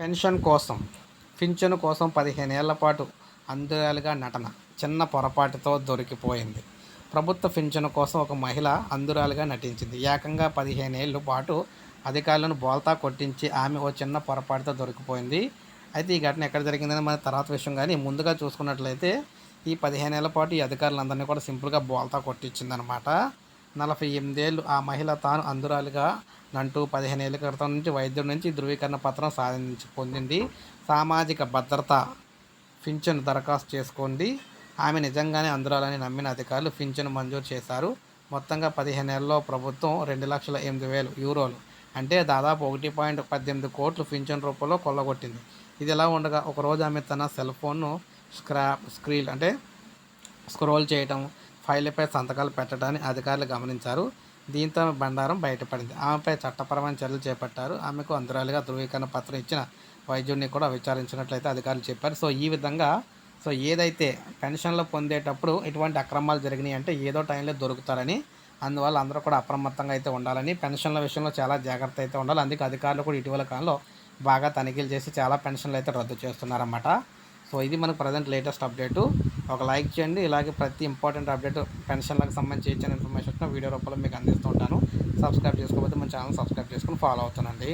Pension కోసం పింఛను కోసం 15 ఏళ్ల పాటు అంధురాలిగా నటన చిన్న పొరపాటుతో దొరికిపోయింది. ప్రభుత్వ పింఛను కోసం ఒక మహిళ అంధురాలిగా నటించింది. ఏకంగా 15 ఏళ్ల పాటు అధికారులను బోల్తా కొట్టించి ఆమె ఓ చిన్న పొరపాటుతో దొరికిపోయింది. అయితే ఈ ఘటన ఎక్కడ జరిగిందని మన తర్వాత విషయం కానీ ముందుగా చూసుకున్నట్లయితే ఈ 15 ఏళ్ల పాటు ఈ అధికారులందరినీ కూడా సింపుల్గా బోల్తా కొట్టించిందనమాట. 48 ఏళ్ళు ఆ మహిళ తాను అంధురాలిగా నంటూ 15 ఏళ్ల క్రితం నుంచి వైద్యుడి నుంచి ధృవీకరణ పత్రం పొందింది. సామాజిక భద్రత పింఛను దరఖాస్తు చేసుకోండి. ఆమె నిజంగానే అంధురాలని నమ్మిన అధికారులు పింఛను మంజూరు చేశారు. మొత్తంగా 15 ఏళ్లలో ప్రభుత్వం €2,08,000 అంటే దాదాపు 1.18 కోట్లు పింఛను రూపంలో కొల్లగొట్టింది. ఇది ఎలా ఉండగా ఒకరోజు ఆమె తన సెల్ ఫోన్ను స్క్రోల్ చేయటం, ఫైళ్ళపై సంతకాలు పెట్టడాన్ని అధికారులు గమనించారు. దీంతో ఆమె బండారం బయటపడింది. ఆమెపై చట్టపరమైన చర్యలు చేపట్టారు. ఆమెకు అంధురాలిగా ధృవీకరణ పత్రం ఇచ్చిన వైద్యుడిని కూడా విచారించినట్లయితే అధికారులు చెప్పారు. ఈ విధంగా ఏదైతే పెన్షన్లు పొందేటప్పుడు ఇటువంటి అక్రమాలు జరిగినాయి అంటే ఏదో టైంలో దొరుకుతారని, అందువల్ల అందరూ కూడా అప్రమత్తంగా అయితే ఉండాలని, పెన్షన్ల విషయంలో చాలా జాగ్రత్త అయితే ఉండాలి. అందుకే అధికారులు కూడా ఇటీవల కాలంలో బాగా తనిఖీలు చేసి చాలా పెన్షన్లు అయితే రద్దు చేస్తున్నారన్నమాట. ఇది మనకు ప్రజెంట్ లేటెస్ట్ అప్డేటు. ఒక లైక్ చేయండి. ఇలాగే ప్రతి ఇంపార్టెంట్ అప్డేట్ పెన్షన్లకు సంబంధించి ఇచ్చిన ఇన్ఫర్మేషన్ వీడియో రూపంలో మీకు అందిస్తూ ఉంటాను. సబ్స్క్రైబ్ చేసుకోకపోతే మన ఛానల్ సబ్స్క్రైబ్ చేసుకుని ఫాలో అవుతానండి.